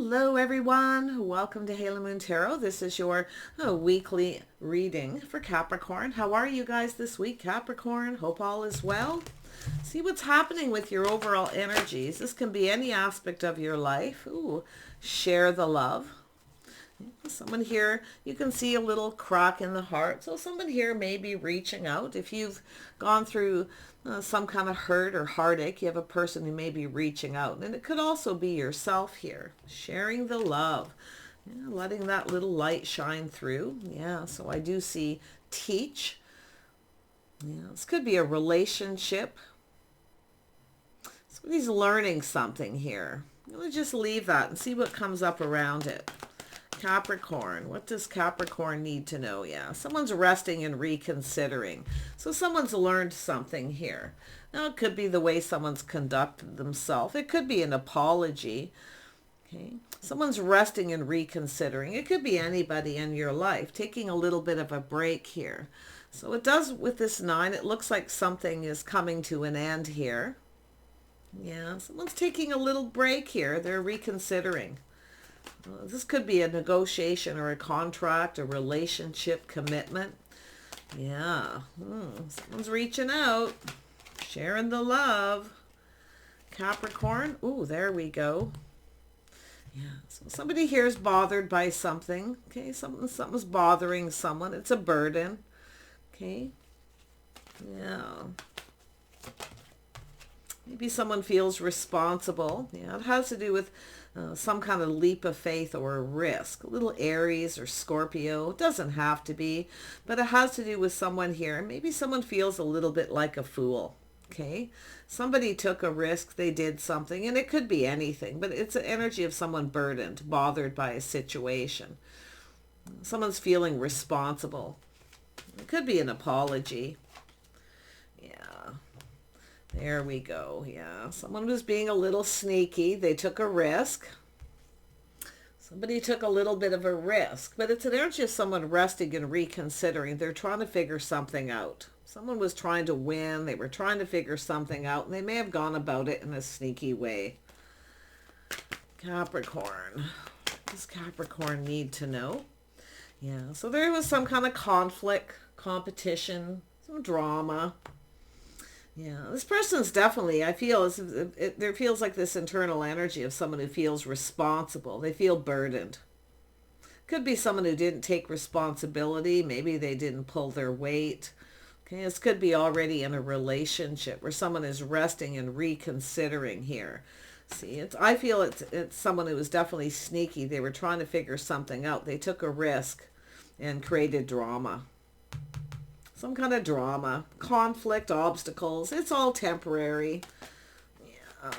Hello everyone, welcome to Halo Moon Tarot. This is your weekly reading for Capricorn. How are you guys this week, Capricorn? Hope all is well. See what's happening with your overall energies. This can be any aspect of your life. Ooh, share the love. Someone here, you can see a little crack in the heart. So someone here may be reaching out. If you've gone through some kind of hurt or heartache, you have a person who may be reaching out. And it could also be yourself here, sharing the love, letting that little light shine through. Yeah, so I do see teach. Yeah, this could be a relationship. Somebody's learning something here. Let's just leave that and see what comes up around it. Capricorn, what does Capricorn need to know? Yeah, someone's resting and reconsidering. So someone's learned something here. Now it could be the way someone's conducted themselves. It could be an apology. Okay, someone's resting and reconsidering. It could be anybody in your life taking a little bit of a break here. So it does with this 9. It looks like something is coming to an end here. Yeah, someone's taking a little break here. They're reconsidering. This could be a negotiation or a contract, a relationship commitment. Yeah, someone's reaching out, sharing the love. Capricorn, ooh, there we go. Yeah, so somebody here is bothered by something. Okay, something's bothering someone. It's a burden. Okay, yeah. Maybe someone feels responsible. Yeah, it has to do with some kind of leap of faith or a risk. A little Aries or Scorpio. It doesn't have to be, but it has to do with someone here. Maybe someone feels a little bit like a fool. Okay, somebody took a risk. They did something, and it could be anything, but it's an energy of someone burdened, bothered by a situation. Someone's feeling responsible. It could be an apology. There we go. Yeah, someone was being a little sneaky. They took a risk. Somebody took a little bit of a risk, but it's an energy of someone resting and reconsidering. They're trying to figure something out. Someone was trying to win. They were trying to figure something out, and they may have gone about it in a sneaky way. Capricorn. What does Capricorn need to know? Yeah, so there was some kind of conflict, competition, some drama. Yeah, this person's definitely, I feel, there feels like this internal energy of someone who feels responsible. They feel burdened. Could be someone who didn't take responsibility. Maybe they didn't pull their weight. Okay, this could be already in a relationship where someone is resting and reconsidering here. See, I feel it's someone who was definitely sneaky. They were trying to figure something out. They took a risk and created drama. Some kind of drama, conflict, obstacles. It's all temporary. Yeah,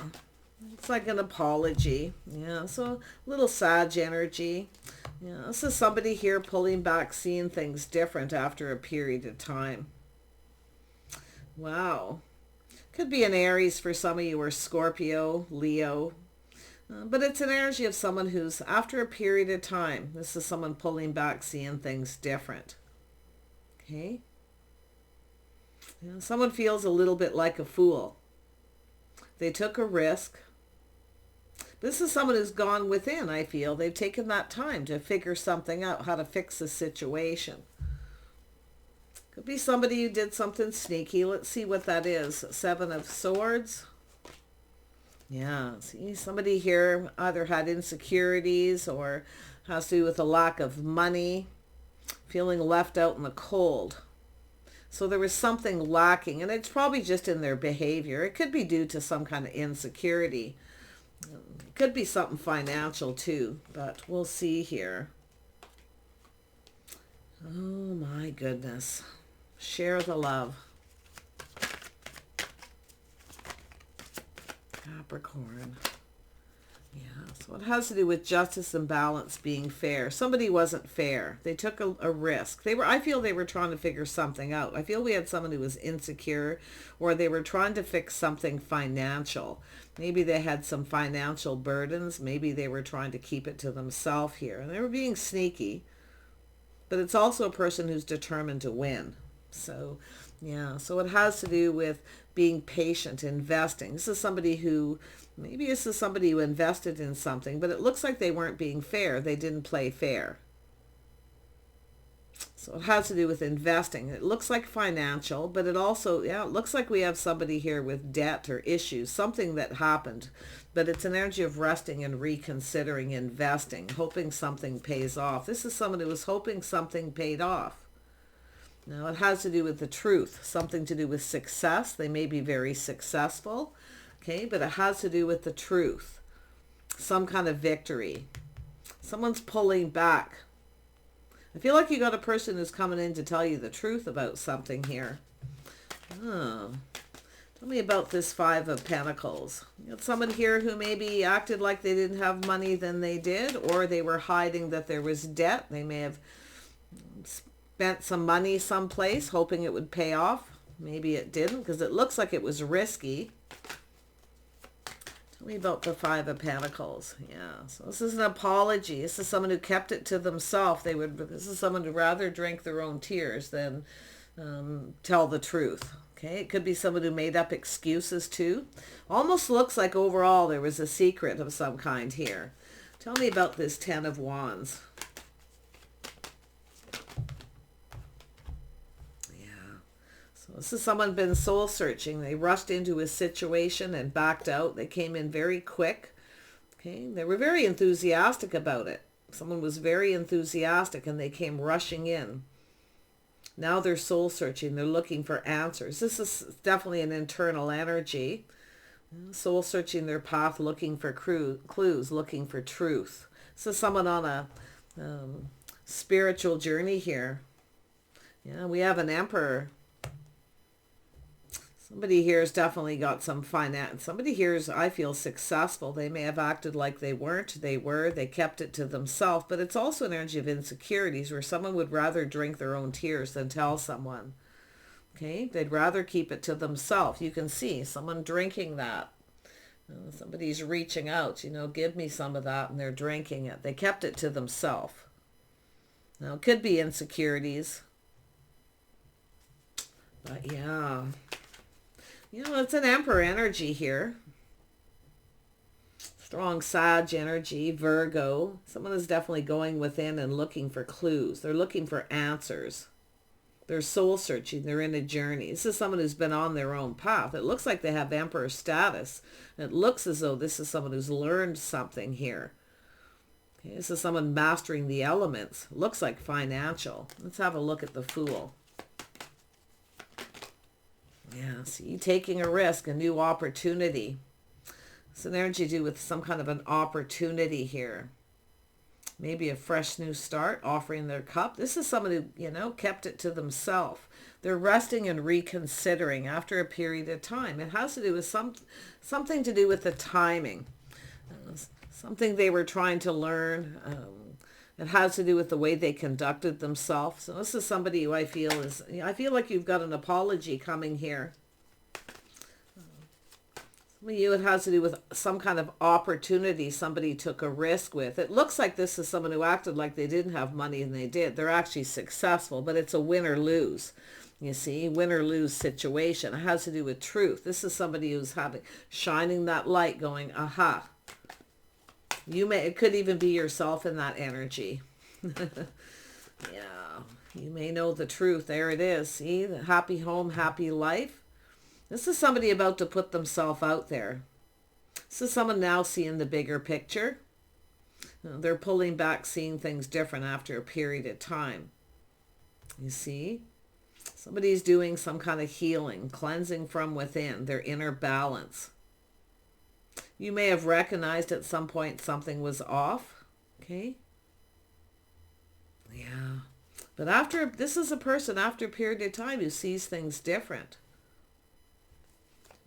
it's like an apology. Yeah, so a little Sag energy. Yeah, this is somebody here pulling back, seeing things different after a period of time. Wow. Could be an Aries for some of you, or Scorpio, Leo. But it's an energy of someone who's, after a period of time, this is someone pulling back, seeing things different. Okay. Yeah, someone feels a little bit like a fool. They took a risk. This is someone who's gone within, I feel. They've taken that time to figure something out, how to fix the situation. Could be somebody who did something sneaky. Let's see what that is. 7 of Swords. Yeah, see, somebody here either had insecurities or has to do with a lack of money, feeling left out in the cold. So there was something lacking, and it's probably just in their behavior. It could be due to some kind of insecurity. It could be something financial too, but we'll see here. Oh my goodness. Share the love. Capricorn. Yeah, so it has to do with justice and balance, being fair. Somebody wasn't fair. They took a risk. I feel they were trying to figure something out. I feel we had someone who was insecure, or they were trying to fix something financial. Maybe they had some financial burdens. Maybe they were trying to keep it to themselves here. And they were being sneaky. But it's also a person who's determined to win. So Yeah, so it has to do with being patient, investing. This is somebody who, maybe this is somebody who invested in something, but it looks like they weren't being fair. They didn't play fair. So it has to do with investing. It looks like financial, but it also, yeah, it looks like we have somebody here with debt or issues, something that happened. But it's an energy of resting and reconsidering, investing, hoping something pays off. This is someone who was hoping something paid off. Now, it has to do with the truth, something to do with success. They may be very successful, okay, but it has to do with the truth, some kind of victory. Someone's pulling back. I feel like you got a person who's coming in to tell you the truth about something here. Oh, tell me about this Five of Pentacles. You got someone here who maybe acted like they didn't have money than they did, or they were hiding that there was debt. They may have spent some money someplace hoping it would pay off. Maybe it didn't, because it looks like it was risky. Tell me about the Five of Pentacles. Yeah, so this is an apology. This is someone who kept it to themselves. This is someone who'd rather drink their own tears than tell the truth. Okay, it could be someone who made up excuses too. Almost looks like overall there was a secret of some kind here. Tell me about this Ten of Wands. This is someone been soul searching. They rushed into a situation and backed out. They came in very quick. Okay, they were very enthusiastic about it. Someone was very enthusiastic and they came rushing in. Now they're soul searching. They're looking for answers. This is definitely an internal energy. Soul searching their path, looking for clues, looking for truth. This is someone on a spiritual journey here. Yeah, we have an Emperor. Somebody here has definitely got some finance. Somebody here is, I feel, successful. They may have acted like they weren't. They were. They kept it to themselves. But it's also an energy of insecurities where someone would rather drink their own tears than tell someone. Okay? They'd rather keep it to themselves. You can see someone drinking that. Somebody's reaching out, give me some of that, and they're drinking it. They kept it to themselves. Now, it could be insecurities. But yeah. It's an Emperor energy here. Strong Sag energy, Virgo. Someone is definitely going within and looking for clues. They're looking for answers. They're soul searching. They're in a journey. This is someone who's been on their own path. It looks like they have Emperor status. It looks as though this is someone who's learned something here. Okay, this is someone mastering the elements. Looks like financial. Let's have a look at the Fool. Yeah, see, taking a risk, a new opportunity. It's an energy to do with some kind of an opportunity here. Maybe a fresh new start, offering their cup. This is someone who, kept it to themselves. They're resting and reconsidering after a period of time. It has to do with something to do with the timing. Something they were trying to learn. It has to do with the way they conducted themselves. So this is somebody who I feel like you've got an apology coming here. Some of you, it has to do with some kind of opportunity somebody took a risk with. It looks like this is someone who acted like they didn't have money and they did. They're actually successful, but it's a win or lose. You see, win or lose situation. It has to do with truth. This is somebody who's shining that light going, aha. It could even be yourself in that energy. Yeah, you may know the truth. There it is. See, the happy home, happy life. This is somebody about to put themselves out there. This is someone now seeing the bigger picture. They're pulling back, seeing things different after a period of time. You see? Somebody's doing some kind of healing, cleansing from within, their inner balance. You may have recognized at some point something was off. Okay? Yeah. But this is a person after a period of time who sees things different.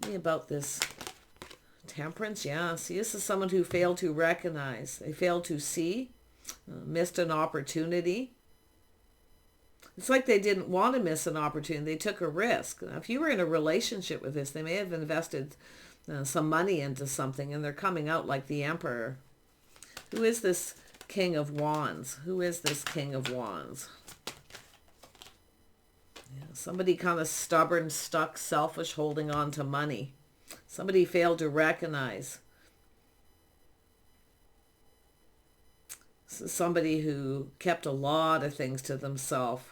Tell me about this Temperance. Yeah. See, this is someone who failed to recognize. They failed to see. Missed an opportunity. It's like they didn't want to miss an opportunity. They took a risk. Now, if you were in a relationship with this, they may have invested some money into something, and they're coming out like the Emperor. Who is this King of Wands? Who is this King of Wands? Yeah, somebody kind of stubborn, stuck, selfish, holding on to money. Somebody failed to recognize. Somebody who kept a lot of things to themselves.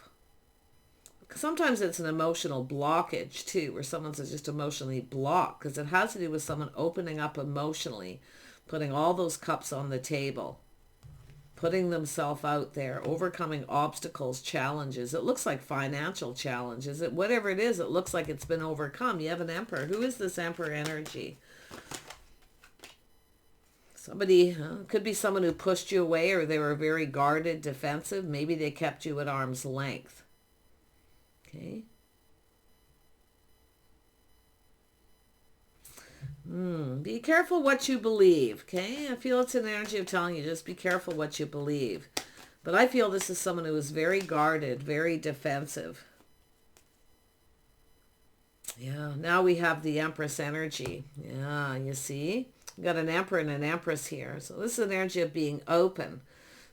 Sometimes it's an emotional blockage too, where someone's just emotionally blocked, because it has to do with someone opening up emotionally, putting all those cups on the table, putting themselves out there, overcoming obstacles, challenges. It looks like financial challenges. Whatever it is, it looks like it's been overcome. You have an Emperor. Who is this Emperor energy? Somebody, could be someone who pushed you away, or they were very guarded, defensive. Maybe they kept you at arm's length. Okay. Be careful what you believe. Okay. I feel it's an energy of telling you, just be careful what you believe. But I feel this is someone who is very guarded, very defensive. Yeah. Now we have the Empress energy. Yeah. You see, we got an Emperor and an Empress here. So this is an energy of being open.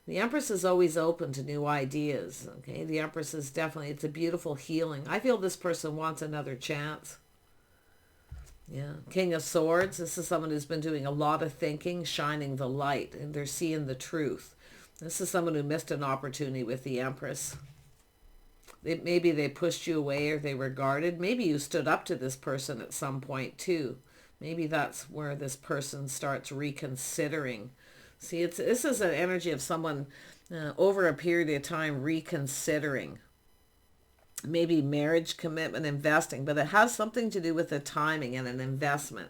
The Empress is always open to new ideas, okay? The Empress is definitely, it's a beautiful healing. I feel this person wants another chance. Yeah. King of Swords, this is someone who's been doing a lot of thinking, shining the light, and they're seeing the truth. This is someone who missed an opportunity with the Empress. Maybe they pushed you away, or they were guarded. Maybe you stood up to this person at some point too. Maybe that's where this person starts reconsidering. See, this is an energy of someone over a period of time reconsidering. Maybe marriage, commitment, investing, but it has something to do with the timing and an investment.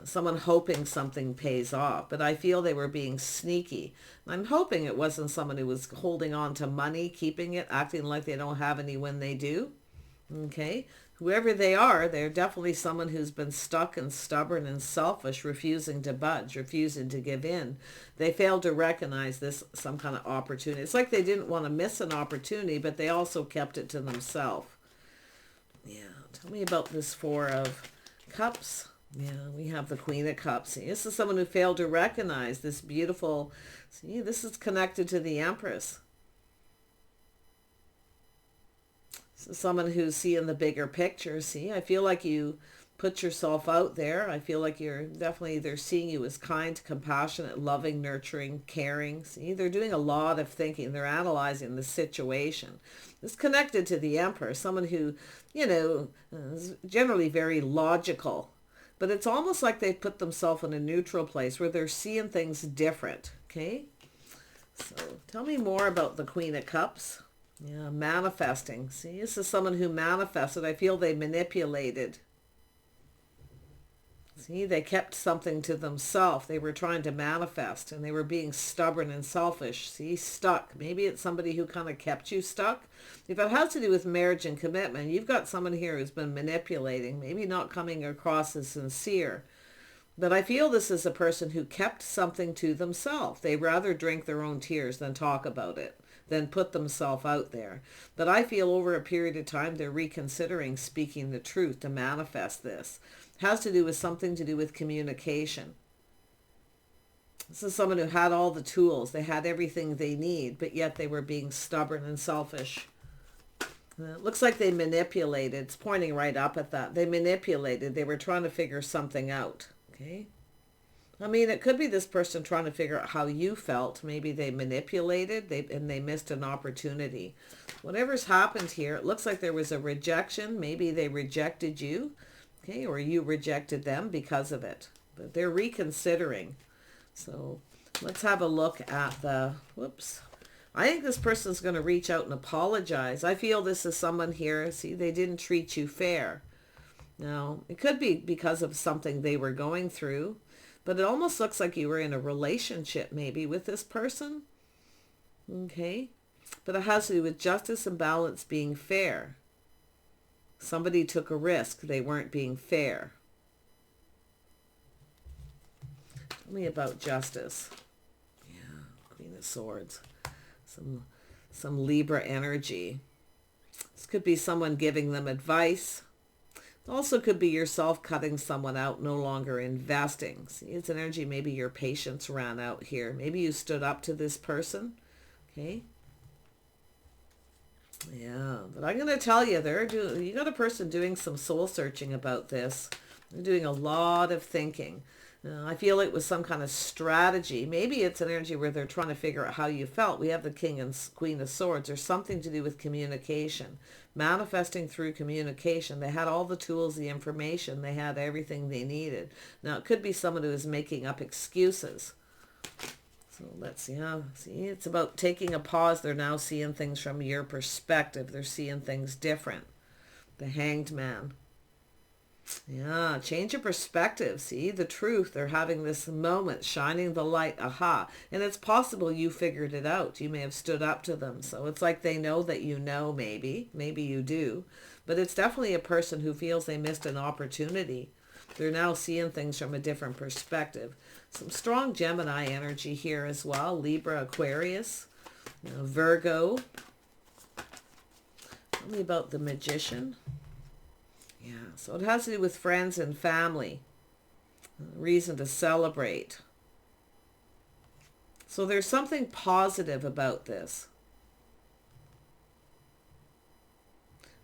Someone hoping something pays off, but I feel they were being sneaky. I'm hoping it wasn't someone who was holding on to money, keeping it, acting like they don't have any when they do. Okay? Whoever they are, they're definitely someone who's been stuck and stubborn and selfish, refusing to budge, refusing to give in. They failed to recognize this, some kind of opportunity. It's like they didn't want to miss an opportunity, but they also kept it to themselves. Yeah, tell me about this Four of Cups. Yeah, we have the Queen of Cups. See, this is someone who failed to recognize this beautiful, see, this is connected to the Empress. Someone who's seeing the bigger picture. See, I feel like you put yourself out there. I feel like they're seeing you as kind, compassionate, loving, nurturing, caring. See, they're doing a lot of thinking. They're analyzing the situation. It's connected to the Emperor, someone who, is generally very logical. But it's almost like they've put themselves in a neutral place where they're seeing things different. Okay? So tell me more about the Queen of Cups. Yeah, manifesting. See, this is someone who manifested. I feel they manipulated. See, they kept something to themselves. They were trying to manifest, and they were being stubborn and selfish. See, stuck. Maybe it's somebody who kind of kept you stuck. If it has to do with marriage and commitment, you've got someone here who's been manipulating, maybe not coming across as sincere. But I feel this is a person who kept something to themselves. They rather drink their own tears than talk about it, than put themselves out there. But I feel over a period of time, they're reconsidering speaking the truth to manifest this. It has to do with something to do with communication. This is someone who had all the tools. They had everything they need, but yet they were being stubborn and selfish. It looks like they manipulated. It's pointing right up at that. They manipulated. They were trying to figure something out. Okay. I mean, it could be this person trying to figure out how you felt. Maybe they manipulated and they missed an opportunity. Whatever's happened here, it looks like there was a rejection. Maybe they rejected you, okay, or you rejected them because of it. But they're reconsidering. So let's have a look at whoops. I think this person's going to reach out and apologize. I feel this is someone here, see, they didn't treat you fair. Now, it could be because of something they were going through. But it almost looks like you were in a relationship maybe with this person. Okay. But it has to do with justice and balance being fair. Somebody took a risk. They weren't being fair. Tell me about justice. Yeah. Queen of Swords. Some Libra energy. This could be someone giving them advice. Also could be yourself cutting someone out, no longer investing. See, it's an energy, maybe your patience ran out here. Maybe you stood up to this person. Okay. Yeah, but I'm going to tell you, you got a person doing some soul searching about this. They're doing a lot of thinking. I feel it was some kind of strategy. Maybe it's an energy where they're trying to figure out how you felt. We have the King and Queen of Swords. There's something to do with communication. Manifesting through communication. They had all the tools, the information. They had everything they needed. Now, it could be someone who is making up excuses. So let's see, see, it's about taking a pause. They're now seeing things from your perspective. They're seeing things different. The Hanged Man. Yeah, change your perspective. See, the truth. They're having this moment, shining the light. Aha. And it's possible you figured it out. You may have stood up to them. So it's like they know that you know, maybe. Maybe you do. But it's definitely a person who feels they missed an opportunity. They're now seeing things from a different perspective. Some strong Gemini energy here as well. Libra, Aquarius, Virgo. Tell me about the Magician. Yeah, so it has to do with friends and family. Reason to celebrate. So there's something positive about this.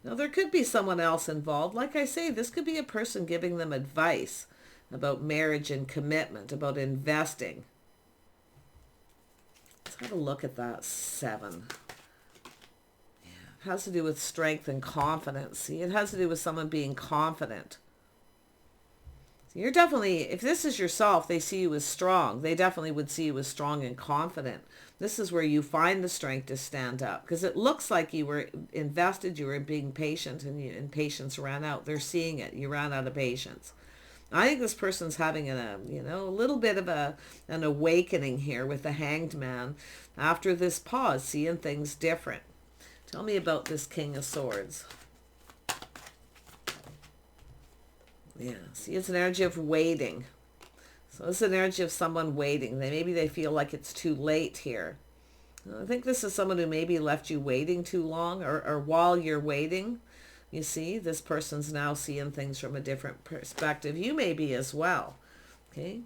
Now, there could be someone else involved. Like I say, this could be a person giving them advice about marriage and commitment, about investing. Let's have a look at that 7. Yeah, it has to do with strength and confidence. See, it has to do with someone being confident. So you're definitely, if this is yourself, they see you as strong. They definitely would see you as strong and confident. This is where you find the strength to stand up, because it looks like you were invested, you were being patient, and patience ran out. They're seeing it. You ran out of patience. I think this person's having a little bit of an awakening here with the Hanged Man after this pause, seeing things different. Tell me about this King of Swords. Yeah, see, it's an energy of waiting. So it's an energy of someone waiting. Maybe they feel like it's too late here. I think this is someone who maybe left you waiting too long, or while you're waiting, you see, this person's now seeing things from a different perspective. You may be as well, okay?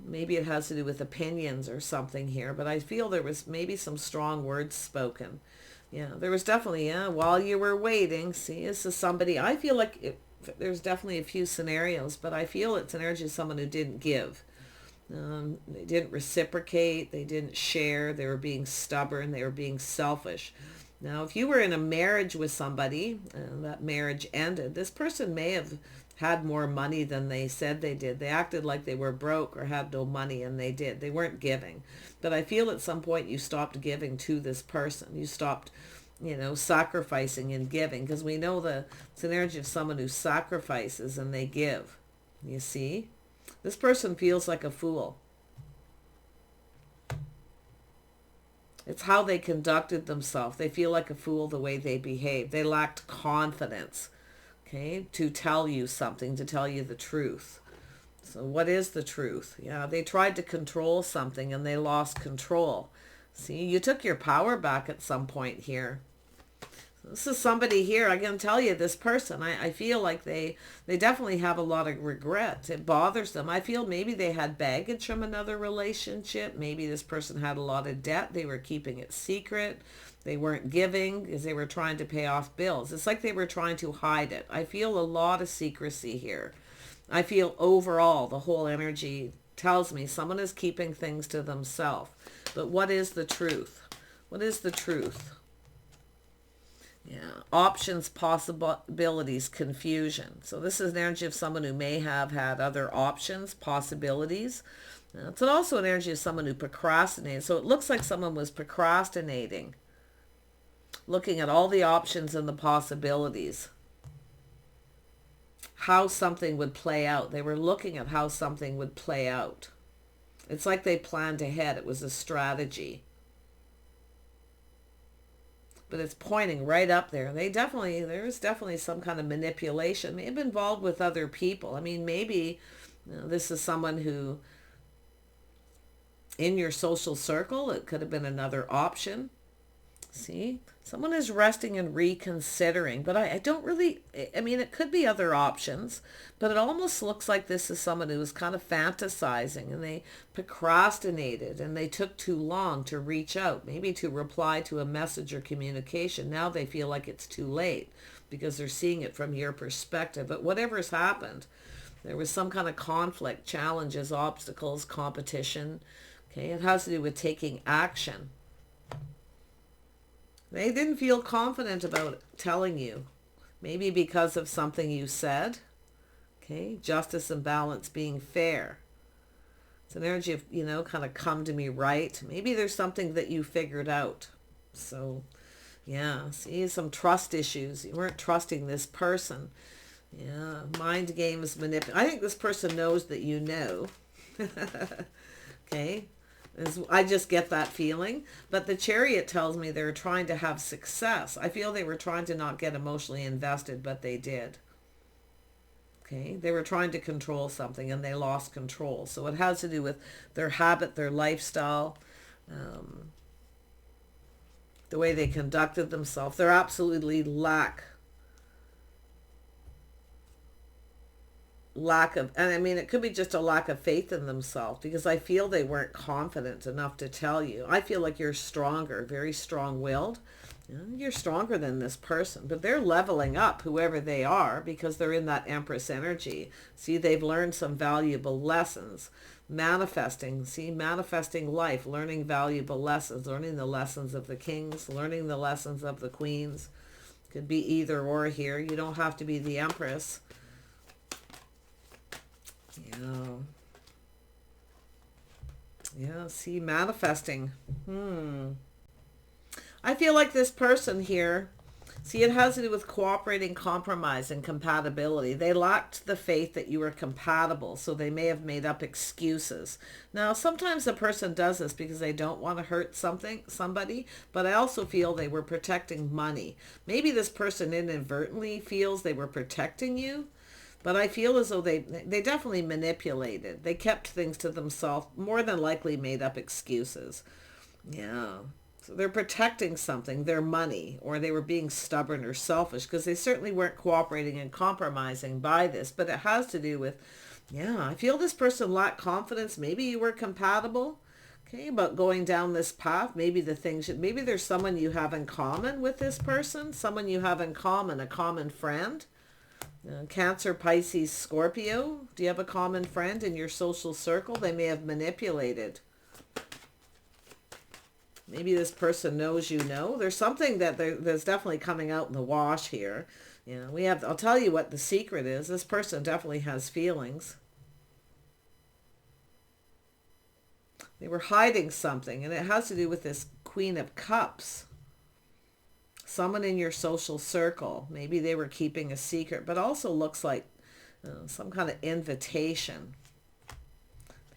Maybe it has to do with opinions or something here, but I feel there was maybe some strong words spoken. Yeah, there was definitely, while you were waiting, see, this is somebody, I feel like there's definitely a few scenarios, but I feel it's an energy of someone who didn't give. They didn't reciprocate. They didn't share. They were being stubborn. They were being selfish. Now, if you were in a marriage with somebody and that marriage ended, this person may have had more money than they said they did. They acted like they were broke or had no money, and they did. They weren't giving. But I feel at some point you stopped giving to this person. You stopped sacrificing and giving, because we know it's an energy of someone who sacrifices and they give. You see? This person feels like a fool. It's how they conducted themselves. They feel like a fool the way they behaved. They lacked confidence, okay, to tell you something, to tell you the truth. So what is the truth? Yeah, they tried to control something and they lost control. See, you took your power back at some point here. This is somebody here, I can tell you, this person, I feel like they definitely have a lot of regret. It bothers them. I feel maybe they had baggage from another relationship. Maybe this person had a lot of debt. They were keeping it secret. They weren't giving because they were trying to pay off bills. It's like they were trying to hide it. I feel a lot of secrecy here. I feel overall the whole energy tells me someone is keeping things to themselves. But what is the truth? What is the truth? Yeah, options, possibilities, confusion. So this is an energy of someone who may have had other options, possibilities. It's also an energy of someone who procrastinated. So it looks like someone was procrastinating, looking at all the options and the possibilities, how something would play out. They were looking at how something would play out. It's like they planned ahead. It was a strategy. But it's pointing right up there. There's definitely some kind of manipulation, maybe involved with other people. I mean, maybe this is someone who, in your social circle, it could have been another option. See, someone is resting and reconsidering, but I don't really, I mean, it could be other options, but it almost looks like this is someone who was kind of fantasizing and they procrastinated and they took too long to reach out, maybe to reply to a message or communication. Now they feel like it's too late because they're seeing it from your perspective. But whatever's happened, there was some kind of conflict, challenges, obstacles, competition. Okay, it has to do with taking action. They didn't feel confident about telling you. Maybe because of something you said. Okay, justice and balance, being fair. It's an energy of, kind of come to me right. Maybe there's something that you figured out. So, yeah, see, some trust issues. You weren't trusting this person. Yeah, mind games, manipulation. I think this person knows that you know. Okay. I just get that feeling. But the Chariot tells me they're trying to have success. I feel they were trying to not get emotionally invested, but they did. Okay, they were trying to control something and they lost control. So it has to do with their habit, their lifestyle, the way they conducted themselves. They're absolutely lack of, and I mean, it could be just a lack of faith in themselves, because I feel they weren't confident enough to tell you. I feel like you're stronger, very strong-willed. You're stronger than this person, but they're leveling up, whoever they are, because they're in that Empress energy. See, they've learned some valuable lessons. Manifesting, see, manifesting life, learning valuable lessons, learning the lessons of the kings, learning the lessons of the queens. Could be either or here. You don't have to be the Empress. Yeah, see, manifesting. I feel like this person here, see, it has to do with cooperating, compromise, and compatibility. They lacked the faith that you were compatible, so they may have made up excuses. Now, sometimes a person does this because they don't want to hurt somebody, but I also feel they were protecting money. Maybe this person inadvertently feels they were protecting you. But I feel as though they definitely manipulated. They kept things to themselves, more than likely made up excuses. Yeah. So they're protecting something, their money, or they were being stubborn or selfish, because they certainly weren't cooperating and compromising by this. But it has to do with, I feel this person lacked confidence. Maybe you were compatible. Okay, but going down this path, maybe maybe there's someone you have in common with this person, someone you have in common, a common friend. Cancer, Pisces, Scorpio. Do you have a common friend in your social circle? They may have manipulated. Maybe this person knows you know. There's something that's definitely coming out in the wash here. I'll tell you what the secret is. This person definitely has feelings. They were hiding something, and it has to do with this Queen of Cups. Someone in your social circle, maybe they were keeping a secret, but also looks like some kind of invitation.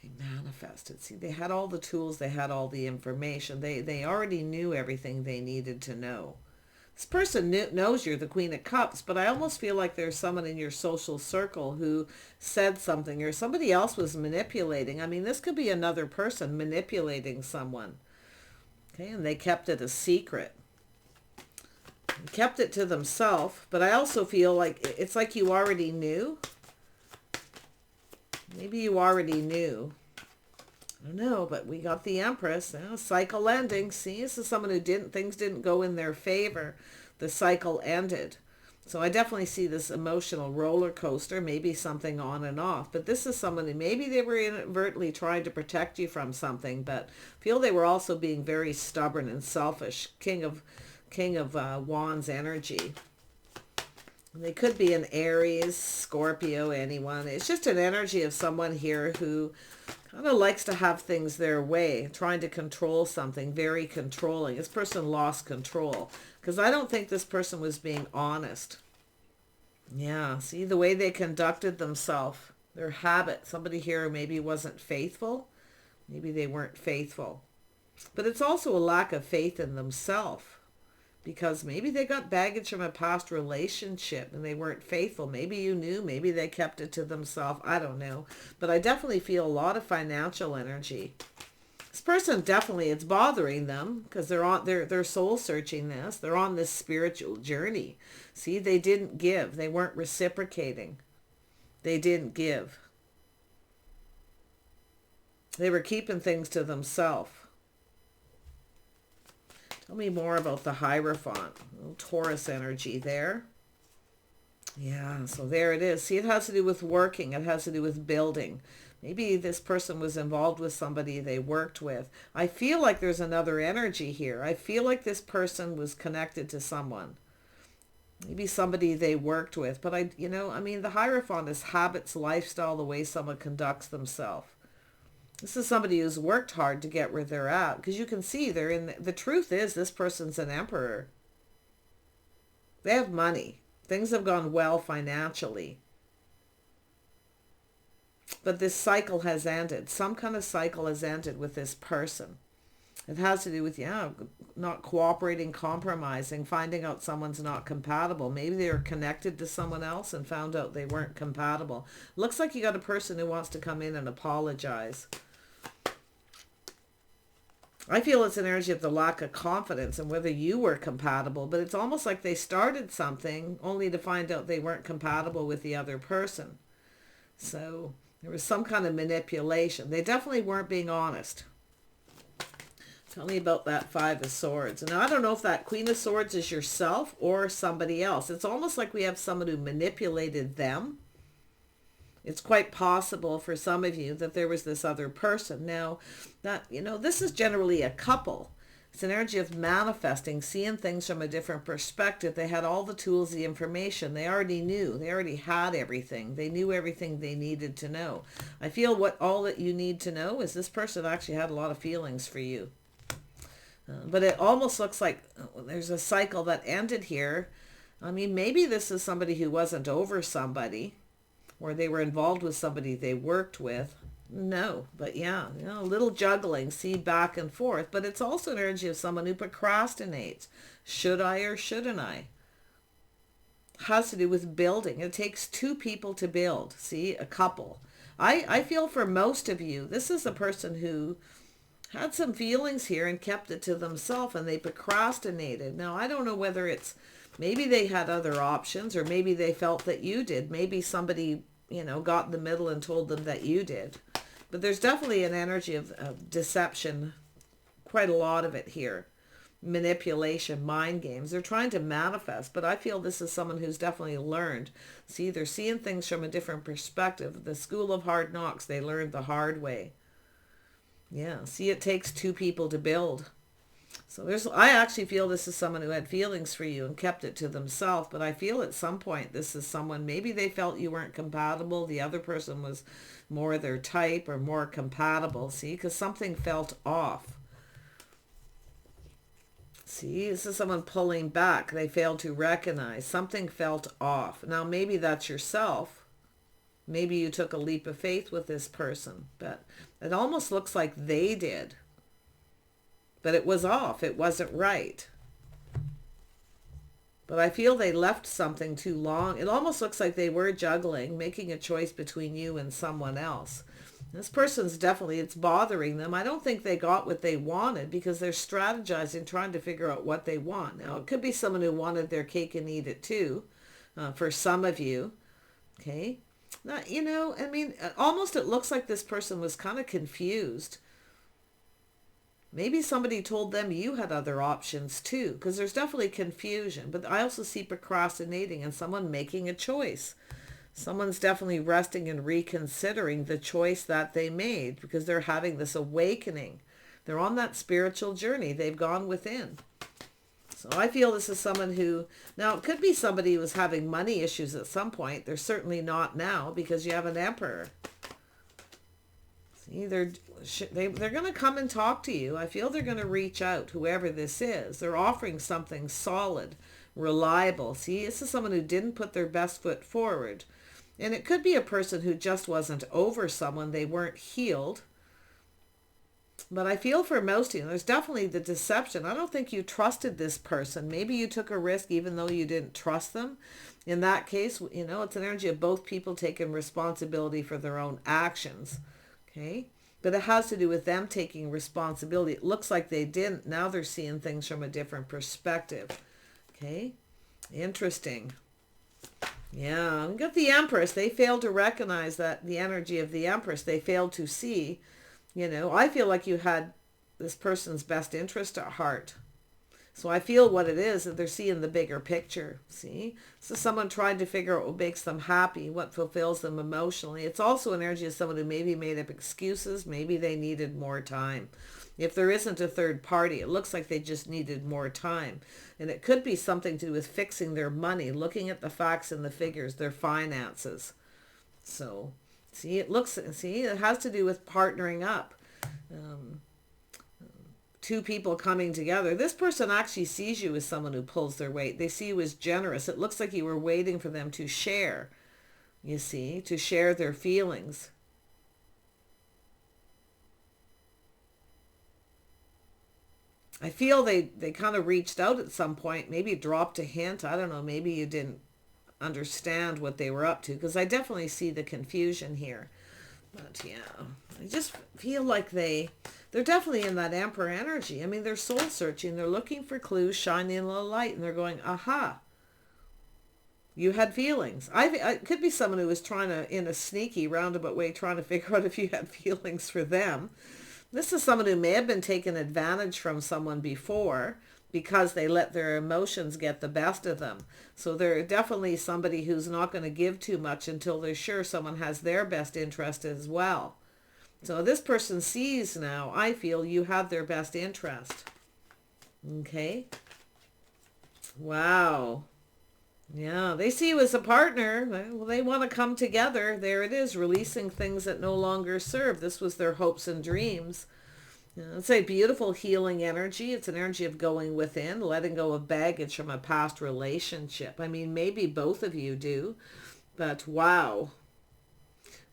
They manifested. See, they had all the tools, they had all the information. They already knew everything they needed to know. This person knows you're the Queen of Cups, but I almost feel like there's someone in your social circle who said something, or somebody else was manipulating. I mean, this could be another person manipulating someone. Okay, and they kept it a secret. Kept it to themselves, but I also feel like it's like you already knew. Maybe you already knew. I don't know, but we got the Empress. Cycle ending. See, this is someone who things didn't go in their favor. The cycle ended. So I definitely see this emotional roller coaster, maybe something on and off. But this is someone who maybe they were inadvertently trying to protect you from something, but feel they were also being very stubborn and selfish. King of Wands energy. They could be an Aries, Scorpio, anyone. It's just an energy of someone here who kind of likes to have things their way, trying to control something, very controlling. This person lost control because I don't think this person was being honest. Yeah, see the way they conducted themselves, their habit. Somebody here maybe wasn't faithful. Maybe they weren't faithful. But it's also a lack of faith in themselves. Because maybe they got baggage from a past relationship and they weren't faithful. Maybe you knew, maybe they kept it to themselves. I don't know. But I definitely feel a lot of financial energy. This person definitely, it's bothering them because they're soul searching this. They're on this spiritual journey. See, they didn't give. They weren't reciprocating. They didn't give. They were keeping things to themselves. Tell me more about the Hierophant. A little Taurus energy there. Yeah, so there it is. See, it has to do with working. It has to do with building. Maybe this person was involved with somebody they worked with. I feel like there's another energy here. I feel like this person was connected to someone. Maybe somebody they worked with. But the Hierophant is habits, lifestyle, the way someone conducts themselves. This is somebody who's worked hard to get where they're at. Because you can see they're in the truth is this person's an emperor. They have money. Things have gone well financially. But this cycle has ended. Some kind of cycle has ended with this person. It has to do with, not cooperating, compromising, finding out someone's not compatible. Maybe they were connected to someone else and found out they weren't compatible. Looks like you got a person who wants to come in and apologize. I feel it's an energy of the lack of confidence and whether you were compatible, but it's almost like they started something only to find out they weren't compatible with the other person. So there was some kind of manipulation. They definitely weren't being honest. Tell me about that Five of Swords. And I don't know if that Queen of Swords is yourself or somebody else. It's almost like we have someone who manipulated them. It's quite possible for some of you that there was this other person. Now, this is generally a couple. It's an energy of manifesting, seeing things from a different perspective. They had all the tools, the information. They already knew. They already had everything. They knew everything they needed to know. I feel all that you need to know is this person actually had a lot of feelings for you. But it almost looks like there's a cycle that ended here. I mean, maybe this is somebody who wasn't over somebody, or they were involved with somebody they worked with. No, but a little juggling, see, back and forth. But it's also an energy of someone who procrastinates. Should I or shouldn't I? Has to do with building. It takes two people to build. See, a couple. I feel for most of you, this is a person who had some feelings here and kept it to themselves and they procrastinated. Now, I don't know whether it's maybe they had other options or maybe they felt that you did. Maybe somebody, got in the middle and told them that you did. But there's definitely an energy of deception, quite a lot of it here. Manipulation, mind games. They're trying to manifest, but I feel this is someone who's definitely learned. See, they're seeing things from a different perspective. The school of hard knocks, they learned the hard way. Yeah, see, it takes two people to build. So I actually feel this is someone who had feelings for you and kept it to themselves, but I feel at some point this is someone, maybe they felt you weren't compatible, the other person was more their type or more compatible, see, because something felt off. See, this is someone pulling back. They failed to recognize. Something felt off. Now, maybe that's yourself. Maybe you took a leap of faith with this person, but it almost looks like they did. But it was off. It wasn't right. But I feel they left something too long. It almost looks like they were juggling, making a choice between you and someone else. This person's definitely, it's bothering them. I don't think they got what they wanted because they're strategizing, trying to figure out what they want. Now, it could be someone who wanted their cake and eat it too, for some of you. Okay. Now, almost it looks like this person was kind of confused. Maybe somebody told them you had other options too, because there's definitely confusion. But I also see procrastinating and someone making a choice. Someone's definitely resting and reconsidering the choice that they made because they're having this awakening. They're on that spiritual journey. They've gone within. So I feel this is someone who, now it could be somebody who was having money issues at some point. They're certainly not now because you have an emperor. See, they're going to come and talk to you. I feel they're going to reach out, whoever this is. They're offering something solid, reliable. See, this is someone who didn't put their best foot forward. And it could be a person who just wasn't over someone. They weren't healed. But I feel for most of you, there's definitely the deception. I don't think you trusted this person. Maybe you took a risk even though you didn't trust them. In that case, it's an energy of both people taking responsibility for their own actions. Okay? But it has to do with them taking responsibility. It looks like they didn't. Now they're seeing things from a different perspective. Okay, interesting. Yeah, we got the Empress. They failed to recognize that the energy of the Empress. They failed to see, I feel like you had this person's best interest at heart. So I feel what it is, that they're seeing the bigger picture. See? So someone tried to figure out what makes them happy, what fulfills them emotionally. It's also an energy of someone who maybe made up excuses. Maybe they needed more time. If there isn't a third party, it looks like they just needed more time. And it could be something to do with fixing their money, looking at the facts and the figures, their finances. So, see, it has to do with partnering up. Two people coming together. This person actually sees you as someone who pulls their weight. They see you as generous. It looks like you were waiting for them to share, to share their feelings. I feel they kind of reached out at some point, maybe dropped a hint. I don't know, maybe you didn't understand what they were up to, because I definitely see the confusion here. But yeah, I just feel like they're definitely in that Emperor energy. I mean, they're soul searching. They're looking for clues, shining a little light, and they're going, aha, you had feelings. It could be someone who was trying to, in a sneaky, roundabout way, trying to figure out if you had feelings for them. This is someone who may have been taken advantage from someone before because they let their emotions get the best of them. So they're definitely somebody who's not going to give too much until they're sure someone has their best interest as well. So this person sees now, I feel, you have their best interest. Okay. Wow. Yeah, they see you as a partner. Well, they want to come together. There it is, releasing things that no longer serve. This was their hopes and dreams. It's a beautiful healing energy. It's an energy of going within, letting go of baggage from a past relationship. I mean, maybe both of you do, but wow.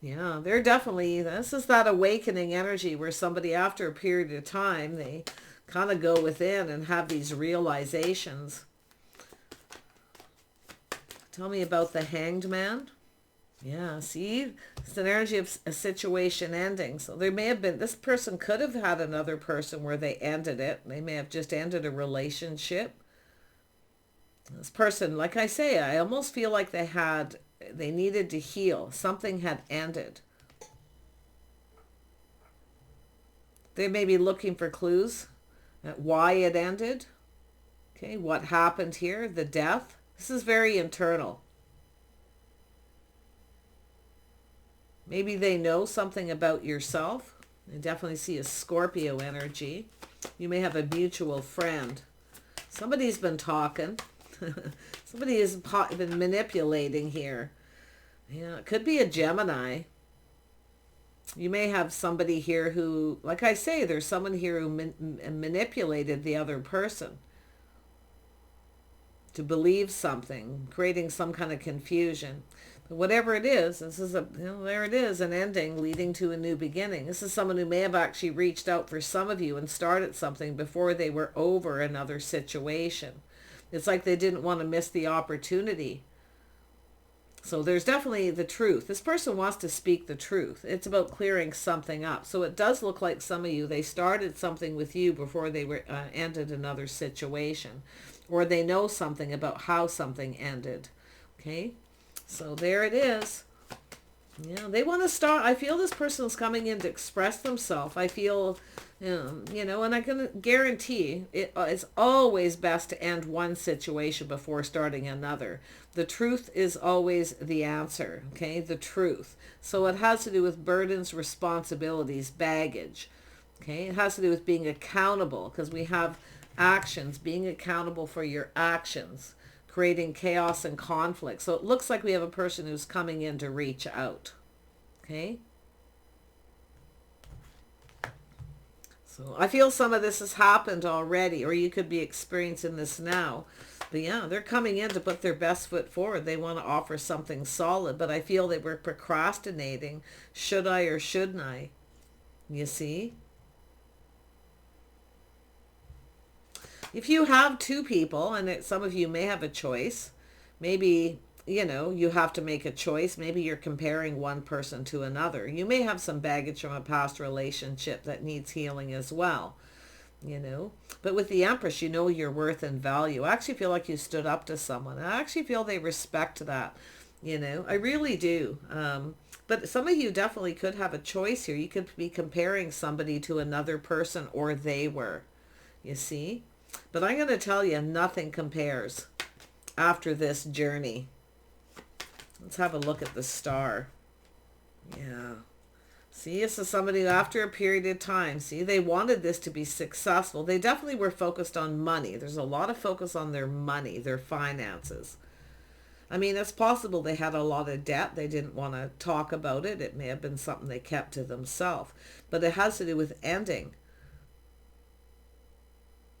Yeah, they're definitely, this is that awakening energy where somebody, after a period of time, they kind of go within and have these realizations. Tell me about the Hanged Man. Yeah, see, it's an energy of a situation ending. So there may have been, this person could have had another person where they ended it. They may have just ended a relationship. This person, like I say, I almost feel like they needed to heal. Something had ended. They may be looking for clues at why it ended. Okay, what happened here? The death. This is very internal. Maybe they know something about yourself. I definitely see a Scorpio energy. You may have a mutual friend. Somebody's been talking. Somebody has been manipulating here. Yeah, it could be a Gemini. You may have somebody here who, like I say, there's someone here who manipulated the other person to believe something, creating some kind of confusion. But whatever it is, this is there it is, an ending leading to a new beginning. This is someone who may have actually reached out for some of you and started something before they were over another situation. It's like they didn't want to miss the opportunity. So there's definitely the truth. This person wants to speak the truth. It's about clearing something up. So it does look like some of you, they started something with you before they were ended another situation. Or they know something about how something ended. Okay, so there it is. Yeah, they want to start. I feel this person's coming in to express themselves. I feel, and I can guarantee it's always best to end one situation before starting another. The truth is always the answer. Okay, the truth. So it has to do with burdens, responsibilities, baggage. Okay, it has to do with being accountable, because we have actions, being accountable for your actions, creating chaos and conflict. So it looks like we have a person who's coming in to reach out. Okay. So I feel some of this has happened already, or you could be experiencing this now. But yeah, they're coming in to put their best foot forward. They want to offer something solid, but I feel they were procrastinating. Should I or shouldn't I? You see? If you have two people, and some of you may have a choice, maybe you know, you have to make a choice. Maybe you're comparing one person to another. You may have some baggage from a past relationship that needs healing as well, you know. But with the Empress, you know your worth and value. I actually feel like you stood up to someone. I actually feel they respect that, you know. I really do. But some of you definitely could have a choice here. You could be comparing somebody to another person, or they were, you see. But I'm going to tell you, nothing compares after this journey. Let's have a look at the star. Yeah. See, this is somebody who, after a period of time, see, they wanted this to be successful. They definitely were focused on money. There's a lot of focus on their money, their finances. I mean, it's possible they had a lot of debt. They didn't want to talk about it. It may have been something they kept to themselves. But it has to do with ending.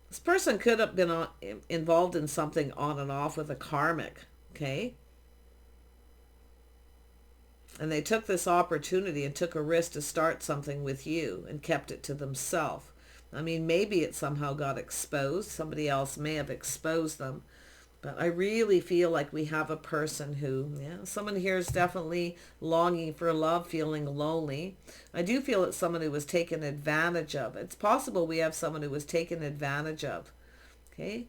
This person could have been involved in something on and off with a karmic, okay? And they took this opportunity and took a risk to start something with you and kept it to themselves. I mean, maybe it somehow got exposed. Somebody else may have exposed them. But I really feel like we have a person who, yeah, someone here is definitely longing for love, feeling lonely. I do feel it's someone who was taken advantage of. It's possible we have someone who was taken advantage of, okay?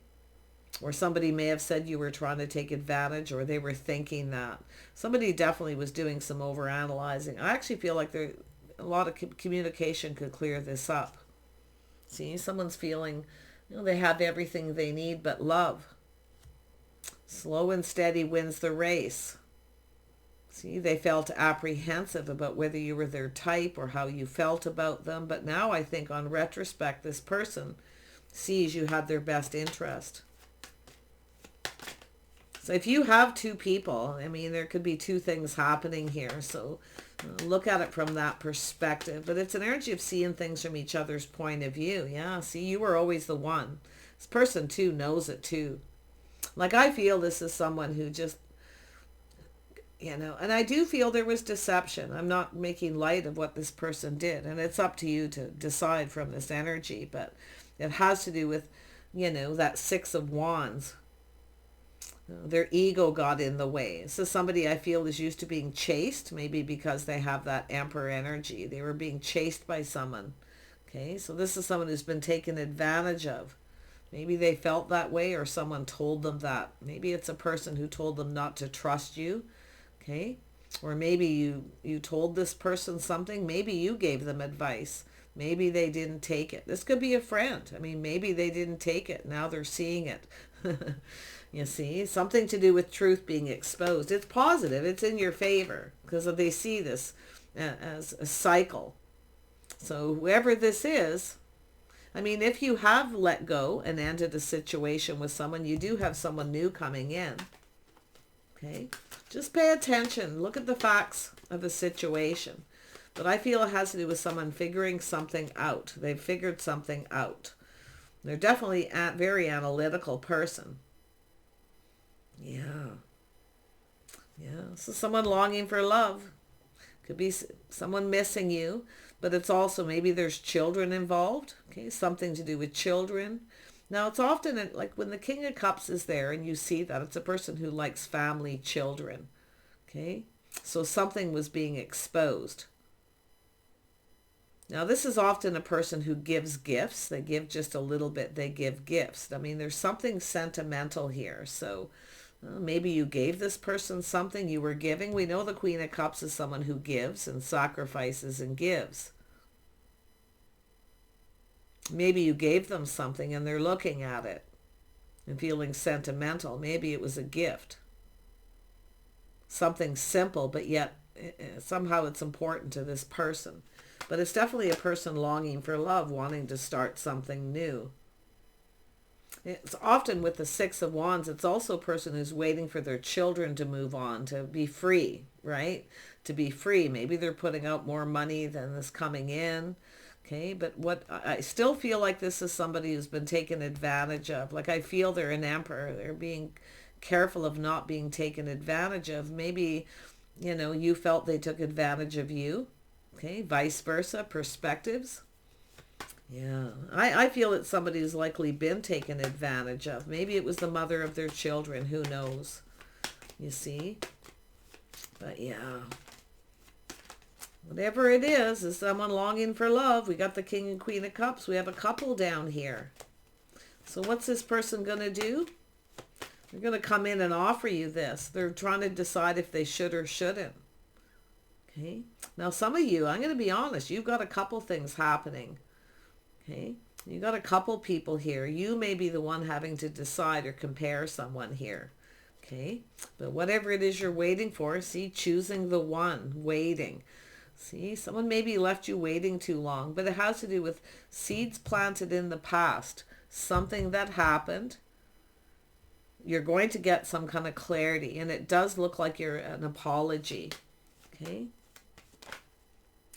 Or somebody may have said you were trying to take advantage, or they were thinking that. Somebody definitely was doing some overanalyzing. I actually feel like a lot of communication could clear this up. See, someone's feeling, you know, they have everything they need but love. Slow and steady wins the race. See, they felt apprehensive about whether you were their type or how you felt about them. But now I think on retrospect, this person sees you had their best interest. So if you have two people, I mean, there could be two things happening here. So look at it from that perspective. But it's an energy of seeing things from each other's point of view. Yeah, see, you were always the one. This person too knows it too. Like, I feel this is someone who just, you know, and I do feel there was deception. I'm not making light of what this person did. And it's up to you to decide from this energy. But it has to do with, you know, that Six of Wands. Their ego got in the way. This is somebody I feel is used to being chased, maybe because they have that Emperor energy. They were being chased by someone. Okay, so this is someone who's been taken advantage of. Maybe they felt that way, or someone told them that. Maybe it's a person who told them not to trust you. Okay, or maybe you told this person something. Maybe you gave them advice. Maybe they didn't take it. This could be a friend. I mean, maybe they didn't take it. Now they're seeing it. You see, something to do with truth being exposed. It's positive. It's in your favor because they see this as a cycle. So whoever this is, I mean, if you have let go and ended a situation with someone, you do have someone new coming in. Okay, just pay attention. Look at the facts of the situation. But I feel it has to do with someone figuring something out. They've figured something out. They're definitely a very analytical person. Yeah. Yeah. So someone longing for love. Could be someone missing you. But it's also maybe there's children involved. Okay. Something to do with children. Now it's often like when the King of Cups is there and you see that, it's a person who likes family, children. Okay. So something was being exposed. Now, this is often a person who gives gifts. They give just a little bit. They give gifts. I mean, there's something sentimental here. So maybe you gave this person something you were giving. We know the Queen of Cups is someone who gives and sacrifices and gives. Maybe you gave them something and they're looking at it and feeling sentimental. Maybe it was a gift. Something simple, but yet somehow it's important to this person. But it's definitely a person longing for love, wanting to start something new. It's often with the Six of Wands, it's also a person who's waiting for their children to move on, to be free, right? To be free. Maybe they're putting out more money than is coming in. Okay, but what I still feel like this is somebody who's been taken advantage of. Like I feel they're an emperor. They're being careful of not being taken advantage of. Maybe, you know, you felt they took advantage of you. Okay, vice versa, perspectives. Yeah, I feel it's somebody who's likely been taken advantage of. Maybe it was the mother of their children, who knows? You see? But yeah. Whatever it is someone longing for love. We got the King and Queen of Cups. We have a couple down here. So what's this person going to do? They're going to come in and offer you this. They're trying to decide if they should or shouldn't. Okay. Now some of you, I'm going to be honest, you've got a couple things happening. Okay. You got a couple people here. You may be the one having to decide or compare someone here. Okay. But whatever it is you're waiting for, see, choosing the one, waiting. See, someone maybe left you waiting too long, but it has to do with seeds planted in the past. Something that happened. You're going to get some kind of clarity, and it does look like you're an apology. Okay.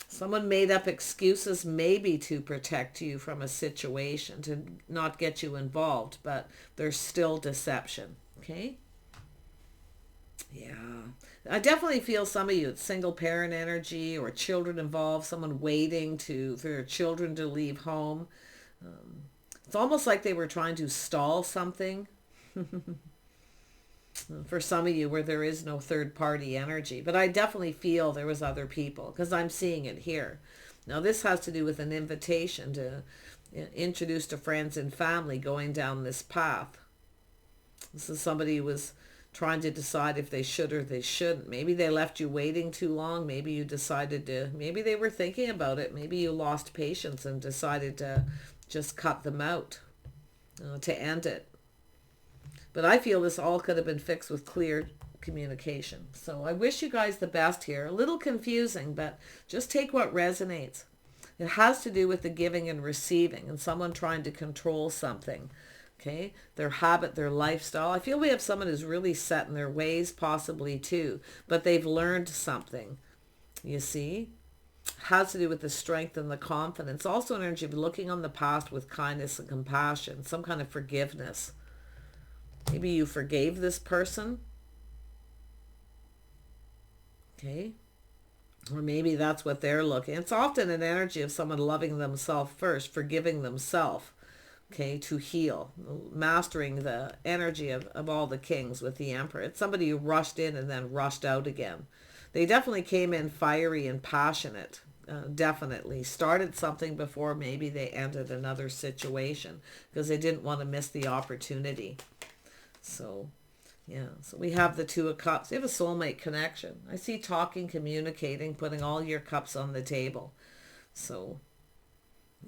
Someone made up excuses maybe to protect you from a situation, to not get you involved, but there's still deception. Okay. Yeah. I definitely feel some of you, it's single parent energy or children involved, someone waiting for their children to leave home. It's almost like they were trying to stall something. For some of you where there is no third party energy. But I definitely feel there was other people because I'm seeing it here. Now this has to do with an invitation to introduce to friends and family going down this path. This is somebody who was trying to decide if they should or they shouldn't. Maybe they left you waiting too long. Maybe you decided to, maybe they were thinking about it. Maybe you lost patience and decided to just cut them out, to end it. But I feel this all could have been fixed with clear communication. So I wish you guys the best here. A little confusing, but just take what resonates. It has to do with the giving and receiving and someone trying to control something. Okay, their habit, their lifestyle. I feel we have someone who's really set in their ways possibly too, but they've learned something. You see? Has to do with the strength and the confidence. Also an energy of looking on the past with kindness and compassion, some kind of forgiveness. Maybe you forgave this person. Okay. Or maybe that's what they're looking. It's often an energy of someone loving themselves first, forgiving themselves. Okay, to heal, mastering the energy of all the kings with the Emperor. It's somebody who rushed in and then rushed out again. They definitely came in fiery and passionate, definitely. Started something before maybe they ended another situation because they didn't want to miss the opportunity. So, yeah, so we have the Two of Cups. They have a soulmate connection. I see talking, communicating, putting all your cups on the table. So,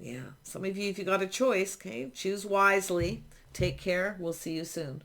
yeah, some of you, if you got a choice, okay, choose wisely. Take care. We'll see you soon.